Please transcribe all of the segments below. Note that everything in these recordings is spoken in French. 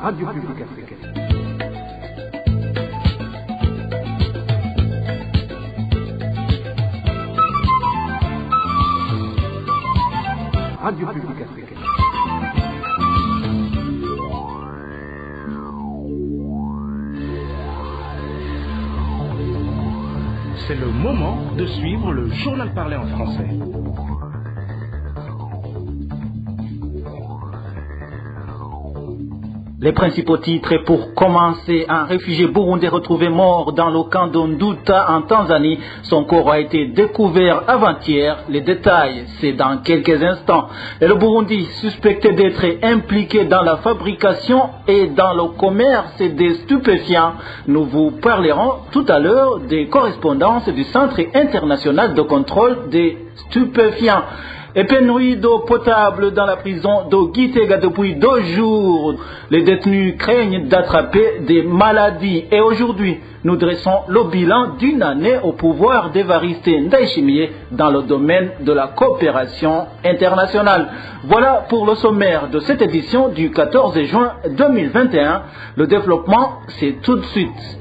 Radio Publique Africaine. Radio Publique Africaine. C'est le moment de suivre le journal parlé en français. Les principaux titres pour commencer. Un réfugié burundais retrouvé mort dans le camp d'Onduta en Tanzanie. Son corps a été découvert avant-hier. Les détails, c'est dans quelques instants. Et le Burundi, suspecté d'être impliqué dans la fabrication et dans le commerce des stupéfiants. Nous vous parlerons tout à l'heure des correspondances du Centre international de contrôle des stupéfiants. Et pénurie d'eau potable dans la prison de Gitega depuis 2 jours. Les détenus craignent d'attraper des maladies. Et aujourd'hui, nous dressons le bilan d'une année au pouvoir d'Évariste Ndayishimiye dans le domaine de la coopération internationale. Voilà pour le sommaire de cette édition du 14 juin 2021. Le développement, c'est tout de suite.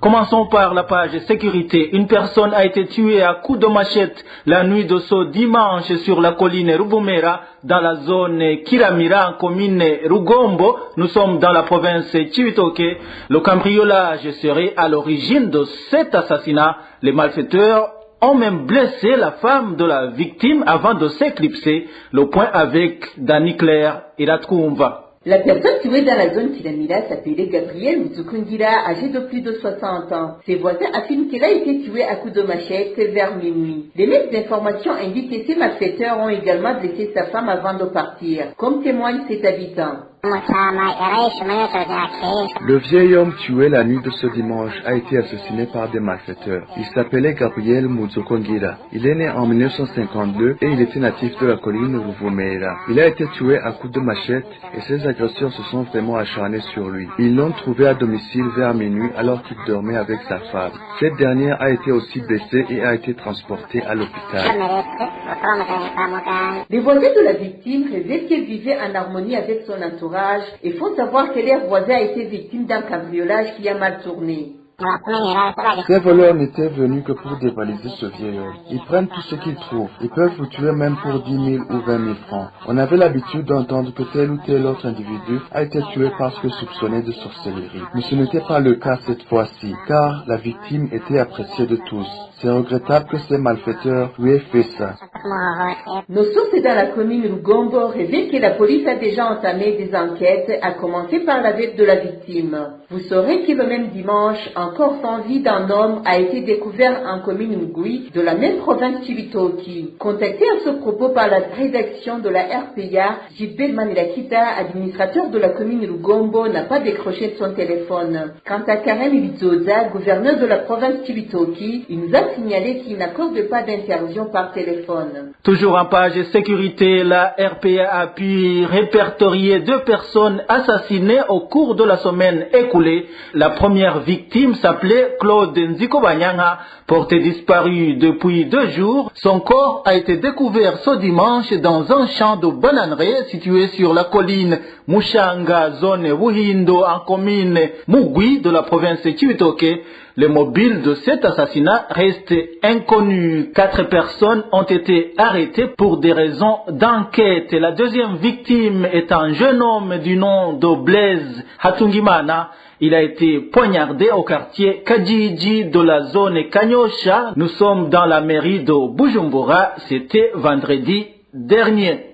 Commençons par la page sécurité. Une personne a été tuée à coups de machette la nuit de ce dimanche sur la colline Rubumera dans la zone Kiramira en commune Rugombo. Nous sommes dans la province Cibitoke. Le cambriolage serait à l'origine de cet assassinat. Les malfaiteurs ont même blessé la femme de la victime avant de s'éclipser. Le point avec Dani Claire et Latkoumva. La personne tuée dans la zone Kiramira s'appelait Gabriel Muzukundira, âgé de plus de 60 ans. Ses voisins affirment qu'elle a été tuée à coups de machette vers minuit. Les mêmes informations indiquent que ces malfaiteurs ont également blessé sa femme avant de partir, comme témoigne cet habitant. Le vieil homme tué la nuit de ce dimanche a été assassiné par des malfaiteurs. Il s'appelait Gabriel Muzokongira. Il est né en 1952 et il était natif de la colline Ruvumera. Il a été tué à coups de machette et ses agresseurs se sont vraiment acharnés sur lui. Ils l'ont trouvé à domicile vers minuit alors qu'il dormait avec sa femme. Cette dernière a été aussi blessée et a été transportée à l'hôpital. Les voisins de la victime révèlent qu'elle vivait en harmonie avec son entourage et font savoir que leur voisin a été victime d'un cambriolage qui a mal tourné. Ces voleurs n'étaient venus que pour dévaliser ce vieil homme. Ils prennent tout ce qu'ils trouvent. Ils peuvent vous tuer même pour 10 000 ou 20 000 francs. On avait l'habitude d'entendre que tel ou tel autre individu a été tué parce que soupçonné de sorcellerie. Mais ce n'était pas le cas cette fois-ci, car la victime était appréciée de tous. C'est regrettable que ces malfaiteurs lui aient fait ça. Nos sources dans la commune Rugombo révèlent que la police a déjà entamé des enquêtes, à commencer par la veuve de la victime. Vous saurez que le même dimanche, un corps sans vie d'un homme a été découvert en commune Ngui de la même province Cibitoke. Contacté à ce propos par la rédaction de la RPA, Gilbert Manilakita, administrateur de la commune Rugombo, n'a pas décroché son téléphone. Quant à Karen Ibizoza, gouverneur de la province Cibitoke, il nous a signalé qu'il n'accorde pas d'interview par téléphone. Toujours en page sécurité, la RPA a pu répertorier 2 personnes assassinées au cours de la semaine écoulée. La première victime s'appelait Claude Nzikobanyanga, porté disparu depuis 2 jours. Son corps a été découvert ce dimanche dans un champ de bananeraies situé sur la colline Mushanga, zone Wuhindo, en commune Mugwi de la province Cibitoke. Le mobile de cet assassinat reste inconnu. 4 personnes ont été arrêtées pour des raisons d'enquête. La deuxième victime est un jeune homme du nom de Blaise Hatungimana. Il a été poignardé au quartier Kajiji de la zone Kanyosha. Nous sommes dans la mairie de Bujumbura. C'était vendredi dernier.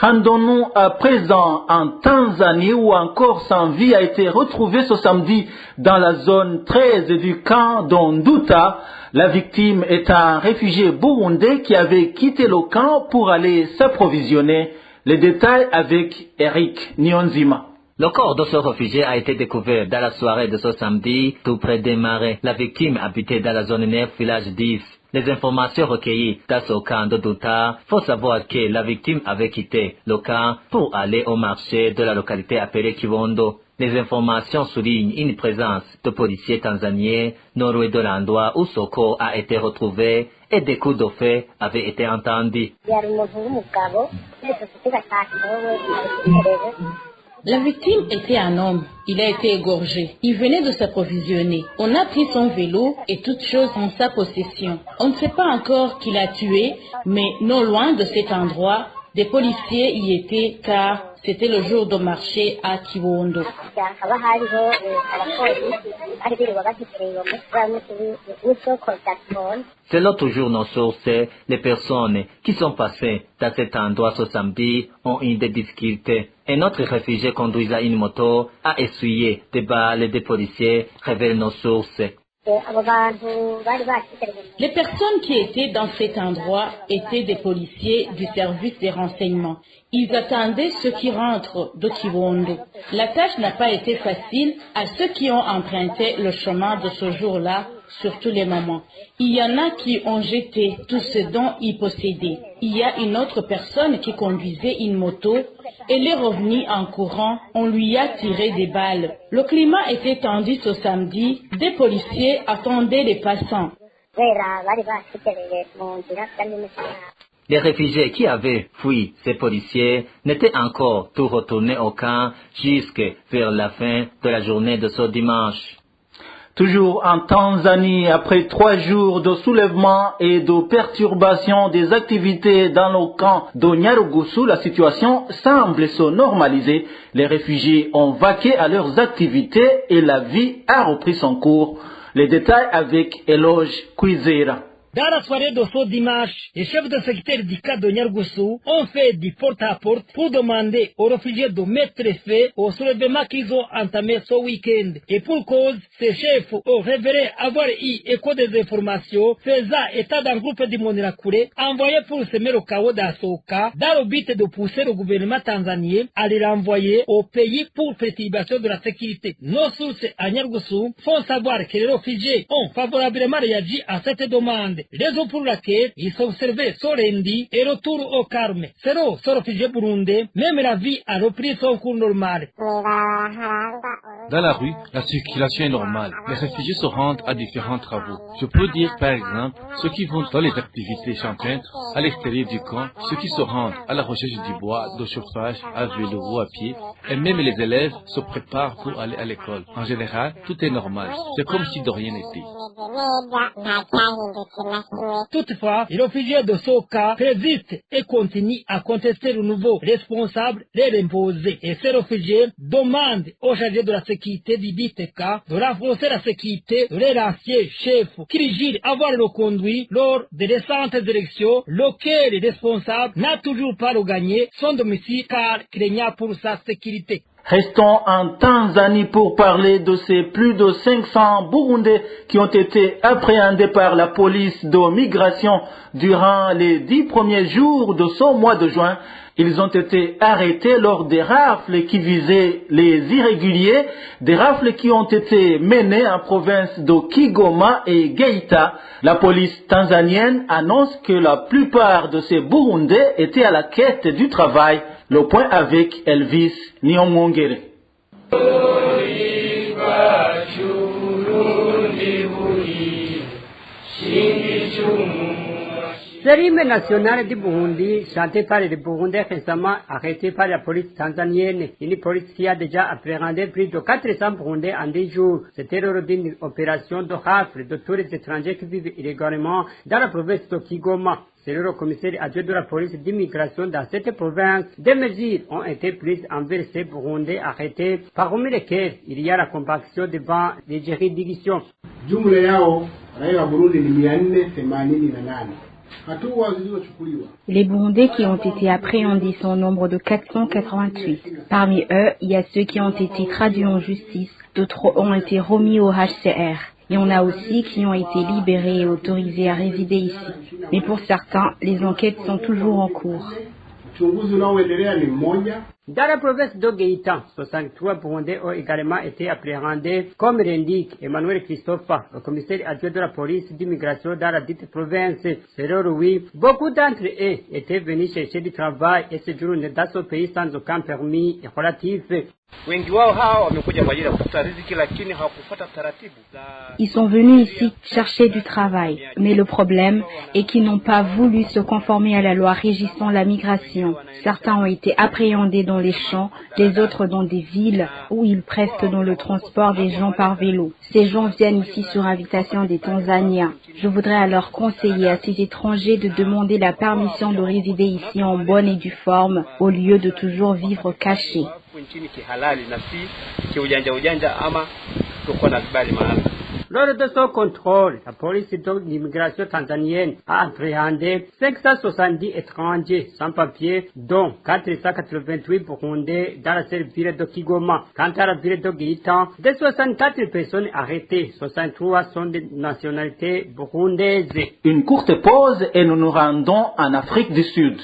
Rendons-nous à présent en Tanzanie où un corps sans vie a été retrouvé ce samedi dans la zone 13 du camp d'Onduta. La victime est un réfugié burundais qui avait quitté le camp pour aller s'approvisionner. Les détails avec Eric Nyonzima. Le corps de ce réfugié a été découvert dans la soirée de ce samedi, tout près des marais. La victime habitait dans la zone 9, village 10. Les informations recueillies dans ce camp de Douta, faut savoir que la victime avait quitté le camp pour aller au marché de la localité appelée Kibondo. Les informations soulignent une présence de policiers tanzaniens non loin de l'endroit où ce corps a été retrouvé et des coups de feu avaient été entendus. La victime était un homme. Il a été égorgé. Il venait de s'approvisionner. On a pris son vélo et toutes choses en sa possession. On ne sait pas encore qui l'a tué, mais non loin de cet endroit, des policiers y étaient car c'était le jour de marché à Kibondo. Selon toujours nos sources, les personnes qui sont passées dans cet endroit ce samedi ont eu des difficultés. Un autre réfugié conduisant une moto a essuyé des balles des policiers, révèlent nos sources. Les personnes qui étaient dans cet endroit étaient des policiers du service des renseignements. Ils attendaient ceux qui rentrent de Kibondo. La tâche n'a pas été facile à ceux qui ont emprunté le chemin de ce jour-là, surtout les mamans. Il y en a qui ont jeté tout ce dont ils possédaient. Il y a une autre personne qui conduisait une moto. Elle est revenue en courant, on lui a tiré des balles. Le climat était tendu ce samedi, des policiers attendaient les passants. Les réfugiés qui avaient fui ces policiers n'étaient encore tout retournés au camp jusque vers la fin de la journée de ce dimanche. Toujours en Tanzanie, après 3 jours de soulèvement et de perturbation des activités dans le camp de Nyarugusu, la situation semble se normaliser. Les réfugiés ont vaqué à leurs activités et la vie a repris son cours. Les détails avec Eloge Kwizera. Dans la soirée de ce dimanche, les chefs de secteur du camp de Nyarugusu ont fait du porte-à-porte pour demander aux réfugiés de mettre fin au soulèvement qu'ils ont entamé ce week-end. Et pour cause, ces chefs ont révélé avoir eu écho des informations faisant état d'un groupe de Monerakure envoyé pour semer le chaos dans ce cas, dans le but de pousser le gouvernement tanzanien à les renvoyer au pays pour perturbation de la sécurité. Nos sources à Nyarugusu font savoir que les réfugiés ont favorablement réagi à cette demande. Raison pour laquelle ils sont servis ce lundi et retour au calme. Selon ce réfugié burundais, même la vie a repris son cours normal. Dans la rue, la circulation est normale. Les réfugiés se rendent à différents travaux. Je peux dire par exemple ceux qui vont dans les activités champêtres à l'extérieur du camp, ceux qui se rendent à la recherche du bois, de chauffage, à vélo ou à pied, et même les élèves se préparent pour aller à l'école. En général, tout est normal. C'est comme si de rien n'était. Toutefois, les réfugiés de ce cas résistent et continuent à contester le nouveau responsable les imposer. Et ces réfugiés demandent aux chargés de la sécurité du BTK de renforcer la sécurité de leur ancien chef qui jure avoir le conduit lors des récentes élections, lequel est responsable n'a toujours pas regagné son domicile car craignant pour sa sécurité. Restons en Tanzanie pour parler de ces plus de 500 Burundais qui ont été appréhendés par la police de migration durant les 10 premiers jours de ce mois de juin. Ils ont été arrêtés lors des rafles qui visaient les irréguliers, des rafles qui ont été menées en province de Kigoma et Geita. La police tanzanienne annonce que la plupart de ces Burundais étaient à la quête du travail. Le point avec Elvis Nyongongere. C'est l'hymne national du Burundi, chanté par les Burundais récemment arrêtés par la police tanzanienne. Une police qui a déjà appréhendé plus de 400 Burundais en 10 jours. C'était lors d'une opération de rafle de tous les étrangers qui vivent illégalement dans la province de Kigoma. Selon le commissaire adjoint de la police d'immigration dans cette province, des mesures ont été prises envers ces Burundais arrêtés, parmi lesquels il y a la compaction devant les juridictions. Les Burundais qui ont été appréhendés sont au nombre de 488. Parmi eux, il y a ceux qui ont été traduits en justice, d'autres ont été remis au HCR. Et on a aussi qui ont été libérés et autorisés à résider ici. Mais pour certains, les enquêtes sont toujours en cours. Dans la province d'Ogueitan, 63 Burundais ont également été appréhendés, comme l'indique Emmanuel Christophe, le commissaire adjoint de la police d'immigration dans la dite province. Selon lui, beaucoup d'entre eux étaient venus chercher du travail et séjournent dans ce pays sans aucun permis relatif. Ils sont venus ici chercher du travail, mais le problème est qu'ils n'ont pas voulu se conformer à la loi régissant la migration. Certains ont été appréhendés dans les champs, les autres dans des villes où ils prestent dans le transport des gens par vélo. Ces gens viennent ici sur invitation des Tanzaniens. Je voudrais alors conseiller à ces étrangers de demander la permission de résider ici en bonne et due forme au lieu de toujours vivre cachés. Lors de son contrôle, la police de l'immigration tanzanienne a appréhendé 570 étrangers sans papier, dont 488 Burundais dans la seule ville de Kigoma. Quant à la ville de Guitan, de 64 personnes arrêtées, 63 sont de nationalité burundaise. Une courte pause et nous nous rendons en Afrique du Sud.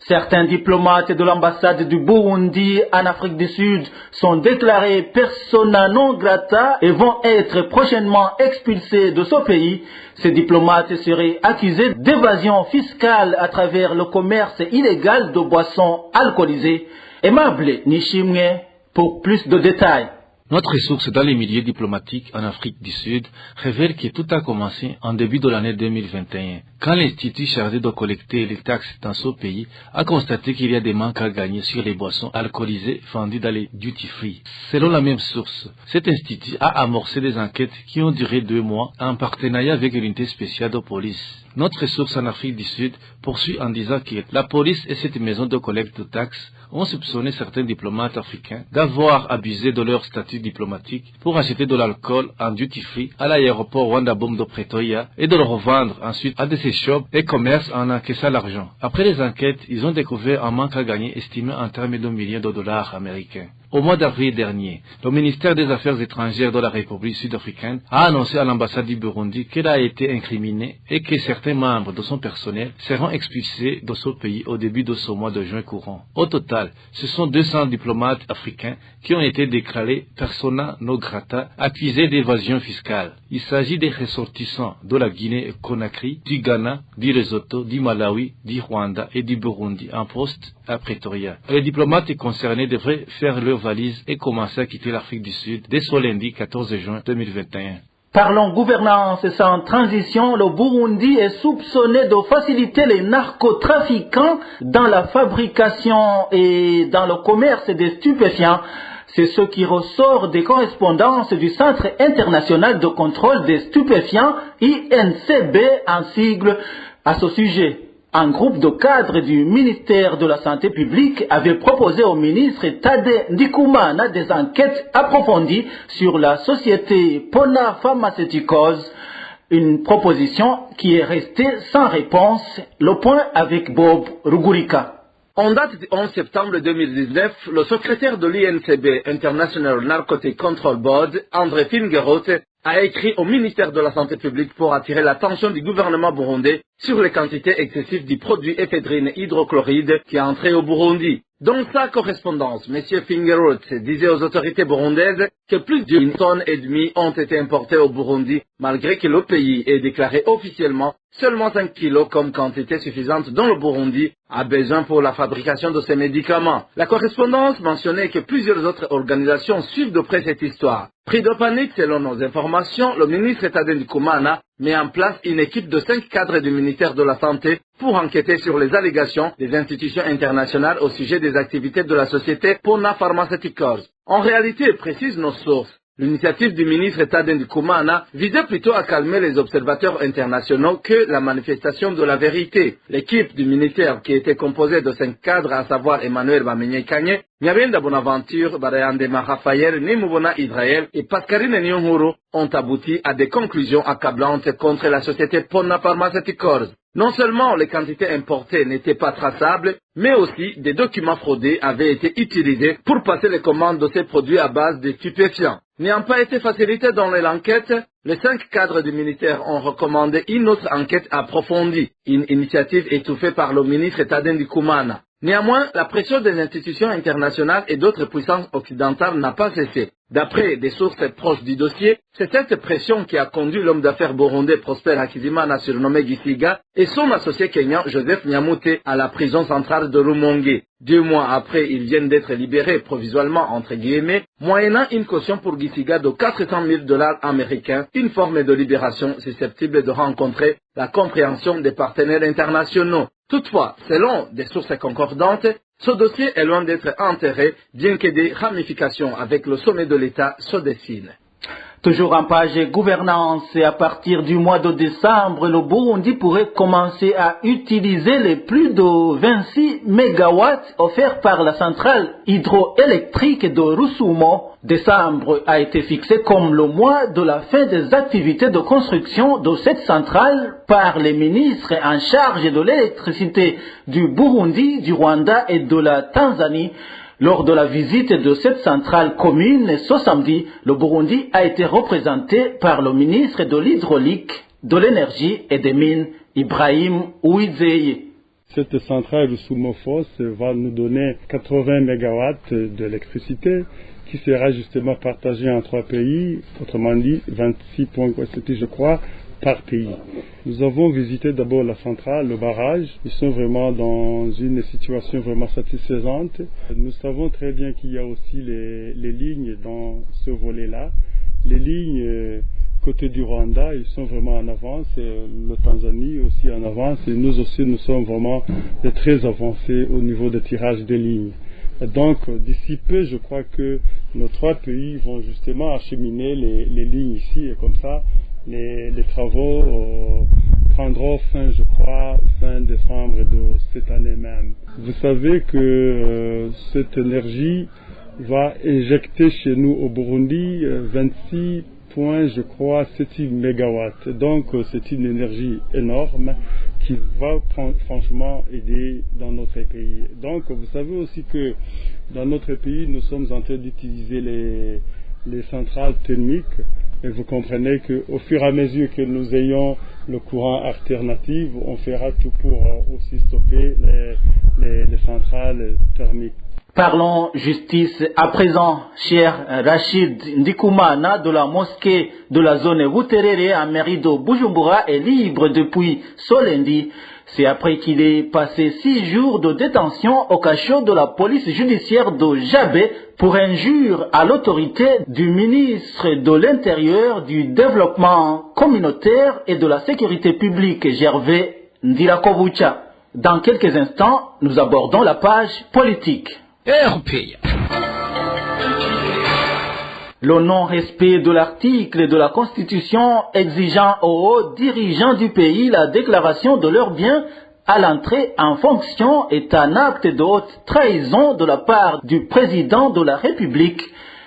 Certains diplomates de l'ambassade du Burundi en Afrique du Sud sont déclarés persona non grata et vont être prochainement expulsés de ce pays. Ces diplomates seraient accusés d'évasion fiscale à travers le commerce illégal de boissons alcoolisées. Aimable Nishimwe pour plus de détails. Notre source dans les milieux diplomatiques en Afrique du Sud révèle que tout a commencé en début de l'année 2021, quand l'Institut chargé de collecter les taxes dans ce pays a constaté qu'il y a des manques à gagner sur les boissons alcoolisées vendues dans les duty-free. Selon la même source, cet institut a amorcé des enquêtes qui ont duré 2 mois en partenariat avec l'unité spéciale de police. Notre source en Afrique du Sud poursuit en disant que la police et cette maison de collecte de taxes ont soupçonné certains diplomates africains d'avoir abusé de leur statut diplomatique pour acheter de l'alcool en duty-free à l'aéroport Rwanda-Bom de Pretoria et de le revendre ensuite à des shops et commerces en encaissant l'argent. Après les enquêtes, ils ont découvert un manque à gagner estimé en termes de millions de dollars américains. Au mois d'avril dernier, le ministère des Affaires étrangères de la République sud-africaine a annoncé à l'ambassade du Burundi qu'elle a été incriminée et que certains membres de son personnel seront expulsés de ce pays au début de ce mois de juin courant. Au total, ce sont 200 diplomates africains qui ont été déclarés persona non grata accusés d'évasion fiscale. Il s'agit des ressortissants de la Guinée-Conakry, du Ghana, du Lesotho, du Malawi, du Rwanda et du Burundi en poste à Pretoria. Les diplomates concernés devraient faire leur valise et commencer à quitter l'Afrique du Sud dès ce lundi 14 juin 2021. Parlons gouvernance sans transition, le Burundi est soupçonné de faciliter les narcotrafiquants dans la fabrication et dans le commerce des stupéfiants. C'est ce qui ressort des correspondances du Centre international de contrôle des stupéfiants, INCB en sigle, à ce sujet. Un groupe de cadres du ministère de la Santé publique avait proposé au ministre Tade Ndikumana des enquêtes approfondies sur la société Pona Pharmaceuticals, une proposition qui est restée sans réponse. Le point avec Bob Rugurika. En date du 11 septembre 2019, le secrétaire de l'INCB, International Narcotic Control Board, André Fingeroth, a écrit au ministère de la Santé publique pour attirer l'attention du gouvernement burundais sur les quantités excessives du produit éphédrine hydrochloride qui est entré au Burundi. Dans sa correspondance, M. Fingeroth disait aux autorités burundaises que plus d'1,5 tonne ont été importées au Burundi, malgré que le pays ait déclaré officiellement seulement 5 kilos comme quantité suffisante dont le Burundi a besoin pour la fabrication de ces médicaments. La correspondance mentionnait que plusieurs autres organisations suivent de près cette histoire. Pris de panique selon nos informations, le ministre Tade Ndikumana met en place une équipe de 5 cadres du ministère de la Santé pour enquêter sur les allégations des institutions internationales au sujet des activités de la société Pona Pharmaceuticals. En réalité, précisent nos sources, l'initiative du ministre Tade Ndikumana visait plutôt à calmer les observateurs internationaux que la manifestation de la vérité. L'équipe du ministère, qui était composée de 5 cadres, à savoir Emmanuel Bamenye Kanye, Nyabenda Bonaventure, Barayandema Raphaël, Nimubona Israël et Pascaline Nyonguru, ont abouti à des conclusions accablantes contre la société Pona Pharmaceuticals. Non seulement les quantités importées n'étaient pas traçables, mais aussi des documents fraudés avaient été utilisés pour passer les commandes de ces produits à base de stupéfiants. N'ayant pas été facilité dans l'enquête, Les 5 cadres du ministère ont recommandé une autre enquête approfondie, une initiative étouffée par le ministre Tadin Ndikumana. Néanmoins, la pression des institutions internationales et d'autres puissances occidentales n'a pas cessé. D'après des sources proches du dossier, c'est cette pression qui a conduit l'homme d'affaires burundais Prosper Hakizimana, surnommé Gisiga, et son associé kenyan Joseph Nyamute à la prison centrale de Rumonge. 2 mois après, ils viennent d'être libérés provisoirement, entre guillemets, moyennant une caution pour Gisiga de $400,000 américains, une forme de libération susceptible de rencontrer la compréhension des partenaires internationaux. Toutefois, selon des sources concordantes, ce dossier est loin d'être enterré, bien que des ramifications avec le sommet de l'État se dessinent. Toujours en page gouvernance, et à partir du mois de décembre, le Burundi pourrait commencer à utiliser les plus de 26 mégawatts offerts par la centrale hydroélectrique de Rusumo. Décembre a été fixé comme le mois de la fin des activités de construction de cette centrale par les ministres en charge de l'électricité du Burundi, du Rwanda et de la Tanzanie. Lors de la visite de cette centrale commune ce samedi, le Burundi a été représenté par le ministre de l'Hydraulique, de l'Énergie et des Mines, Ibrahim Uwizeye. Cette centrale Rusumo va nous donner 80 mégawatts d'électricité qui sera justement partagée en 3 pays, autrement dit 26,7 je crois, par pays. Nous avons visité d'abord la centrale, le barrage. Ils sont vraiment dans une situation vraiment satisfaisante. Nous savons très bien qu'il y a aussi les lignes dans ce volet-là. Les lignes côté du Rwanda, ils sont vraiment en avance. Et le Tanzanie aussi en avance. Et nous aussi, nous sommes vraiment très avancés au niveau de tirage des lignes. Et donc, d'ici peu, je crois que nos 3 pays vont justement acheminer les lignes ici. Et comme ça, les travaux prendront fin, je crois, fin décembre de cette année même. Vous savez que cette énergie va injecter chez nous au Burundi 26 points, je crois, 7 mégawatts. Donc c'est une énergie énorme qui va franchement aider dans notre pays. Donc vous savez aussi que dans notre pays, nous sommes en train d'utiliser les centrales thermiques. Et vous comprenez qu'au fur et à mesure que nous ayons le courant alternatif, on fera tout pour aussi stopper les centrales thermiques. Parlons justice à présent, cher Rachid Ndikumana de la mosquée de la zone Buterere à mairie de Bujumbura est libre depuis ce lundi. C'est après qu'il ait passé 6 jours de détention au cachot de la police judiciaire de Jabé pour injure à l'autorité du ministre de l'Intérieur, du Développement communautaire et de la Sécurité publique, Gervais Ndirakobucha. Dans quelques instants, nous abordons la page politique. RPA. Le non-respect de l'article de la Constitution exigeant aux hauts dirigeants du pays la déclaration de leurs biens à l'entrée en fonction est un acte de haute trahison de la part du président de la République.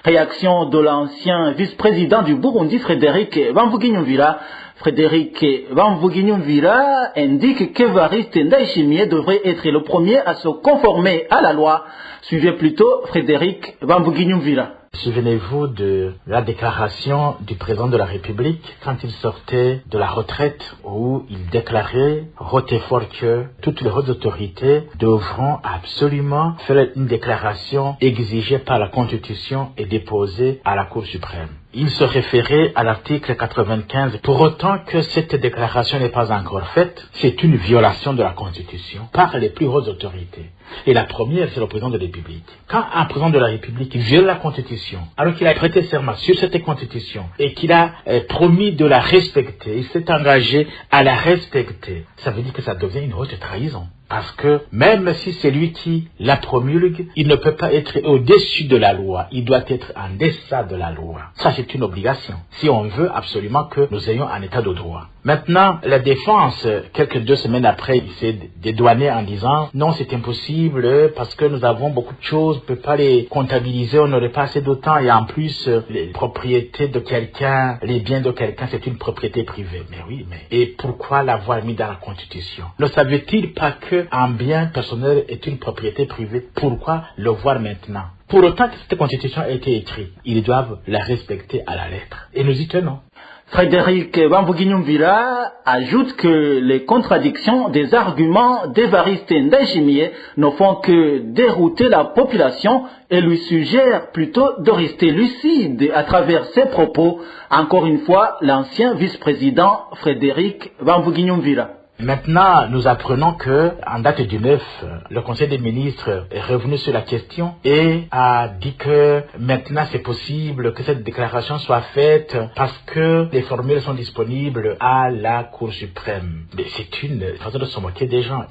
Réaction de l'ancien vice-président du Burundi, Frédéric Bamvuginyumvira. Frédéric Bamvuginyumvira indique qu'Evariste Ndayishimiye devrait être le premier à se conformer à la loi. Suivez plutôt Frédéric Bamvuginyumvira. Souvenez-vous de la déclaration du président de la République quand il sortait de la retraite où il déclarait haut et fort que toutes les hautes autorités devront absolument faire une déclaration exigée par la Constitution et déposée à la Cour suprême. Il se référait à l'article 95. Pour autant que cette déclaration n'est pas encore faite, c'est une violation de la Constitution par les plus hautes autorités. Et la première, c'est le président de la République. Quand un président de la République viole la Constitution, alors qu'il a prêté serment sur cette Constitution et qu'il a promis de la respecter, il s'est engagé à la respecter, ça veut dire que ça devient une haute trahison. Parce que même si c'est lui qui la promulgue, il ne peut pas être au-dessus de la loi. Il doit être en deçà de la loi. Ça, c'est une obligation. Si on veut absolument que nous ayons un état de droit. Maintenant, la défense, quelques 2 semaines après, il s'est dédouané en disant « Non, c'est impossible parce que nous avons beaucoup de choses, on ne peut pas les comptabiliser, on n'aurait pas assez de temps. Et en plus, les propriétés de quelqu'un, les biens de quelqu'un, c'est une propriété privée. » Mais oui, mais et pourquoi l'avoir mis dans la Constitution? Ne savait-il pas qu'un bien personnel est une propriété privée? Pourquoi le voir maintenant? Pour autant que cette Constitution a été écrite, ils doivent la respecter à la lettre. Et nous y tenons. Frédéric Bamvuginyumvira ajoute que les contradictions des arguments d'Évariste Ndayishimiye ne font que dérouter la population et lui suggère plutôt de rester lucide à travers ses propos. Encore une fois, l'ancien vice-président Frédéric Bamvuginyumvira. Maintenant, nous apprenons que, en date du 9, le Conseil des ministres est revenu sur la question et a dit que maintenant c'est possible que cette déclaration soit faite parce que les formules sont disponibles à la Cour suprême. Mais c'est une façon de se moquer des gens.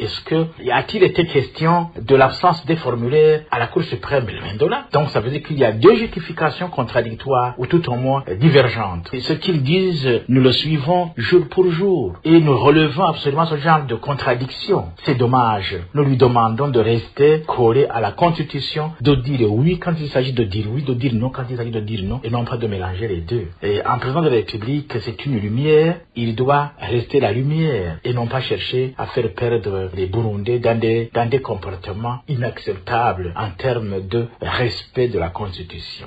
A-t-il été question de l'absence des formulaires à la Cour suprême? Loin de là. Donc ça veut dire qu'il y a deux justifications contradictoires ou tout au moins divergentes. Et ce qu'ils disent, nous le suivons jour pour jour et nous relevons absolument ce genre de contradiction. C'est dommage. Nous lui demandons de rester collé à la Constitution, de dire oui quand il s'agit de dire oui, de dire non quand il s'agit de dire non, et non pas de mélanger les deux. Et en président de la République, c'est une lumière, il doit rester la lumière, et non pas chercher à faire perdre les Burundais dans des comportements inacceptables en termes de respect de la Constitution.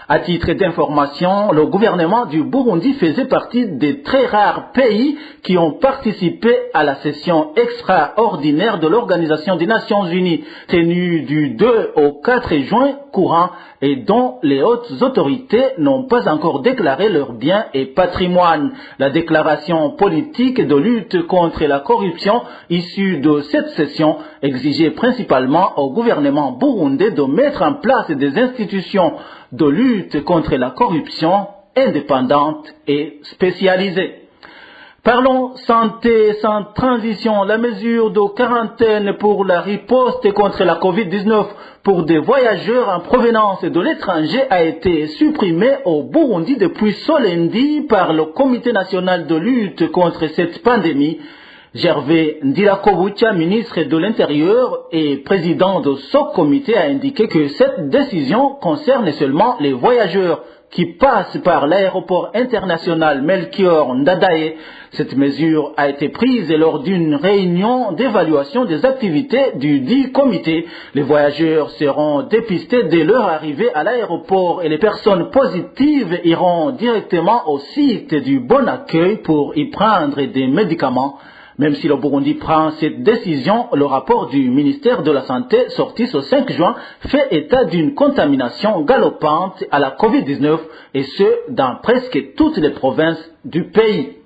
À titre d'information, le gouvernement du Burundi faisait partie des très rares pays qui ont participé à la session extraordinaire de l'Organisation des Nations Unies, tenue du 2 au 4 juin courant et dont les hautes autorités n'ont pas encore déclaré leurs biens et patrimoine. La déclaration politique de lutte contre la corruption issue de cette session exigeait principalement au gouvernement burundais de mettre en place des institutions de lutte contre la corruption indépendante et spécialisée. Parlons santé sans transition. La mesure de quarantaine pour la riposte contre la Covid-19 pour des voyageurs en provenance de l'étranger a été supprimée au Burundi depuis ce lundi par le Comité national de lutte contre cette pandémie. Gervais Ndirakobucha, ministre de l'Intérieur et président de ce comité, a indiqué que cette décision concerne seulement les voyageurs qui passent par l'aéroport international Melchior Ndadaye. Cette mesure a été prise lors d'une réunion d'évaluation des activités du dit comité. Les voyageurs seront dépistés dès leur arrivée à l'aéroport et les personnes positives iront directement au site du Bon Accueil pour y prendre des médicaments. Même si le Burundi prend cette décision, le rapport du ministère de la Santé sorti ce 5 juin fait état d'une contamination galopante à la Covid-19 et ce, dans presque toutes les provinces du pays.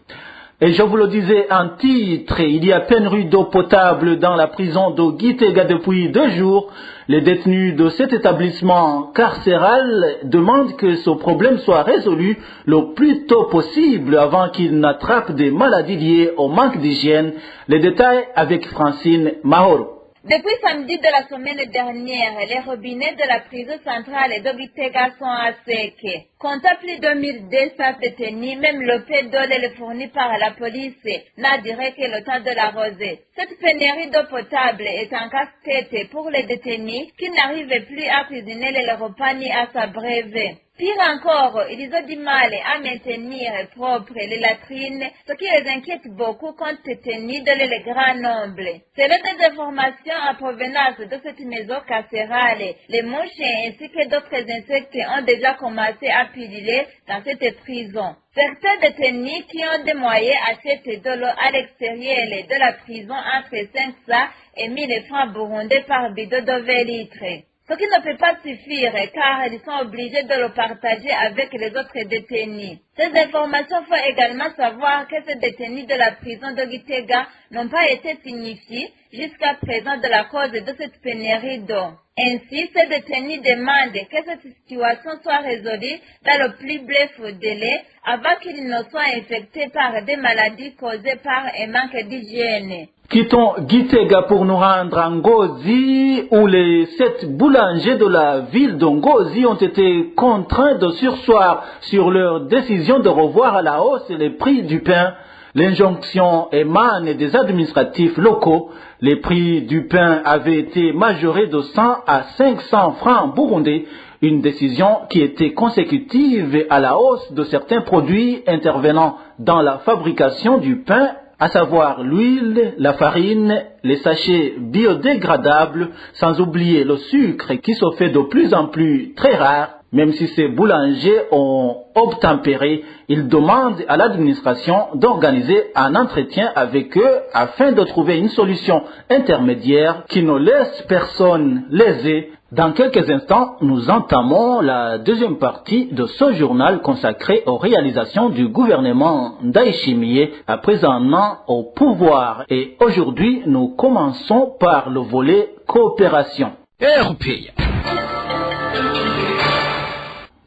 Et je vous le disais en titre, il y a pénurie d'eau potable dans la prison de Gitega depuis 2 jours. Les détenus de cet établissement carcéral demandent que ce problème soit résolu le plus tôt possible avant qu'ils n'attrapent des maladies liées au manque d'hygiène. Les détails avec Francine Mahoro. Depuis samedi de la semaine dernière, les robinets de la prison centrale de Gitega sont à sec. Comptant plus de 1200 détenus, même le peu d'eau fourni par la police n'a duré que le temps de l'arroser. Cette pénurie d'eau potable est un casse-tête pour les détenus qui n'arrivent plus à cuisiner les repas ni à s'abreuver. Pire encore, ils ont du mal à maintenir propres les latrines, ce qui les inquiète beaucoup compte tenu de leur grand nombre. Selon des informations en provenance de cette maison carcérale, les mouches ainsi que d'autres insectes ont déjà commencé à pulluler dans cette prison. Certains détenus qui ont des moyens achètent de l'eau à l'extérieur de la prison entre 500 et 1000 francs burundais par bidon de 20 litres. Ce qui ne peut pas suffire car ils sont obligés de le partager avec les autres détenus. Ces informations font également savoir que ces détenus de la prison de Gitega n'ont pas été signifiés jusqu'à présent de la cause de cette pénurie d'eau. Ainsi, ces détenus demandent que cette situation soit résolue dans le plus bref délai avant qu'ils ne soient infectés par des maladies causées par un manque d'hygiène. Quittons Gitega pour nous rendre à Ngozi, où les 7 boulangers de la ville de Ngozi ont été contraints de surseoir sur leur décision de revoir à la hausse les prix du pain. L'injonction émane des administratifs locaux. Les prix du pain avaient été majorés de 100 à 500 francs burundais, une décision qui était consécutive à la hausse de certains produits intervenant dans la fabrication du pain, à savoir l'huile, la farine, les sachets biodégradables, sans oublier le sucre qui se fait de plus en plus très rare Même si ces boulangers ont obtempéré, ils demandent à l'administration d'organiser un entretien avec eux afin de trouver une solution intermédiaire qui ne laisse personne lésé. Dans quelques instants, nous entamons la deuxième partie de ce journal consacré aux réalisations du gouvernement Ndayishimiye après un an au pouvoir. Et aujourd'hui, nous commençons par le volet coopération. RPA.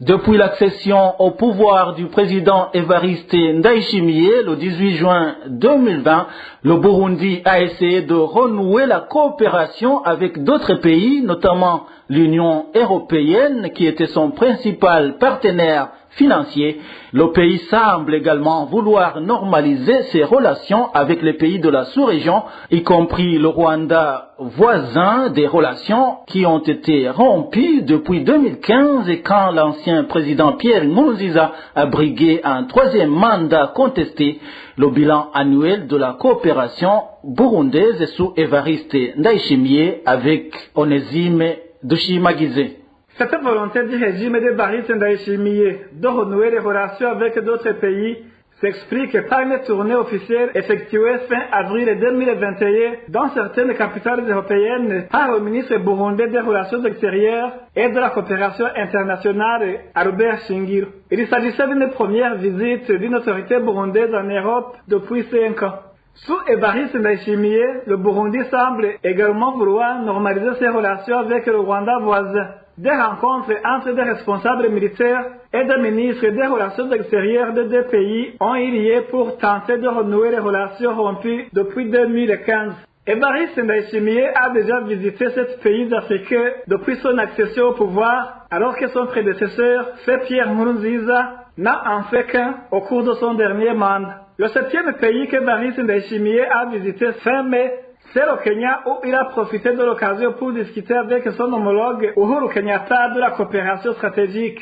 Depuis l'accession au pouvoir du président Evariste Ndayishimiye le 18 juin 2020, le Burundi a essayé de renouer la coopération avec d'autres pays, notamment l'Union européenne qui était son principal partenaire financier. Le pays semble également vouloir normaliser ses relations avec les pays de la sous-région, y compris le Rwanda voisin, des relations qui ont été rompues depuis 2015 et quand l'ancien président Pierre Nkurunziza a brigué un troisième mandat contesté. Le bilan annuel de la coopération burundaise sous Evariste Ndayishimiye avec Onésime Dushimagize. Cette volonté du régime d'Evariste Ndayishimiye de renouer les relations avec d'autres pays s'explique par une tournée officielle effectuée fin avril 2021 dans certaines capitales européennes par le ministre burundais des Relations extérieures et de la coopération internationale, Albert Shingiro. Il s'agissait d'une première visite d'une autorité burundaise en Europe depuis 5 ans. Sous Evariste Ndayishimiye, le Burundi semble également vouloir normaliser ses relations avec le Rwanda voisin. Des rencontres entre des responsables militaires et des ministres des relations extérieures de deux pays ont eu lieu pour tenter de renouer les relations rompues depuis 2015. Evariste Ndayishimiye a déjà visité ce pays africain depuis son accession au pouvoir, alors que son prédécesseur, Pierre Nkurunziza, n'a en fait qu'un au cours de son dernier mandat. Le 7e pays qu'Evariste Ndayishimiye a visité fin mai, c'est le Kenya où il a profité de l'occasion pour discuter avec son homologue Uhuru Kenyatta de la coopération stratégique.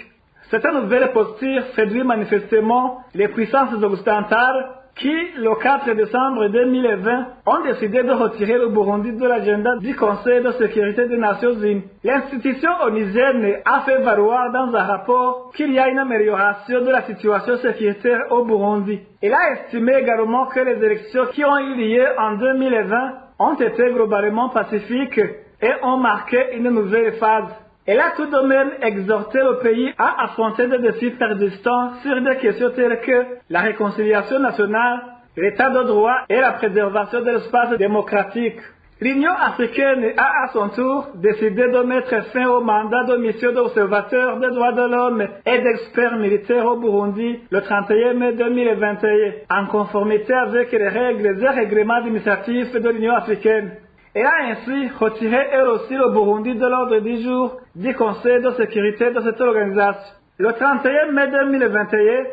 Cette nouvelle posture séduit manifestement les puissances occidentales qui, le 4 décembre 2020, ont décidé de retirer le Burundi de l'agenda du Conseil de sécurité des Nations Unies. L'institution onusienne a fait valoir dans un rapport qu'il y a une amélioration de la situation sécuritaire au Burundi. Elle a estimé également que les élections qui ont eu lieu en 2020 ont été globalement pacifiques et ont marqué une nouvelle phase. Elle a tout de même exhorté le pays à affronter des défis persistants sur des questions telles que la réconciliation nationale, l'état de droit et la préservation de l'espace démocratique. L'Union africaine a à son tour décidé de mettre fin au mandat de mission d'observateur des droits de l'homme et d'experts militaires au Burundi le 31 mai 2021, en conformité avec les règles et règlements administratifs de l'Union africaine. Elle a ainsi retiré elle aussi le Burundi de l'ordre du jour du Conseil de sécurité de cette organisation. Le 31 mai 2021,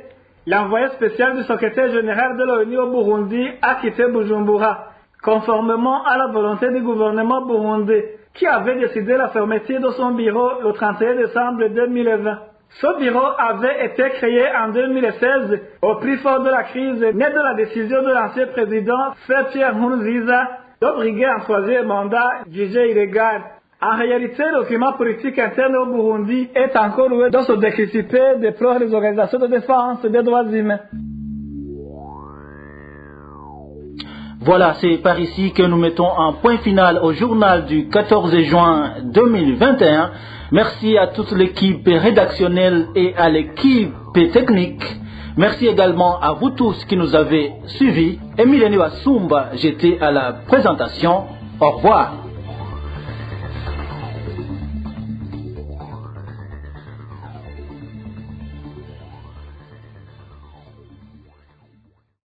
l'envoyé spécial du secrétaire général de l'ONU au Burundi a quitté Bujumbura, conformément à la volonté du gouvernement burundais, qui avait décidé la fermeture de son bureau le 31 décembre 2020. Ce bureau avait été créé en 2016 au plus fort de la crise née de la décision de l'ancien président Pierre Nkurunziza de briguer un troisième mandat jugé illégal. En réalité, le climat politique interne au Burundi est encore loin de se décrisper des proches des organisations de défense des droits humains. Voilà, c'est par ici que nous mettons un point final au journal du 14 juin 2021. Merci à toute l'équipe rédactionnelle et à l'équipe technique. Merci également à vous tous qui nous avez suivis. Emilien Wasumba, j'étais à la présentation. Au revoir.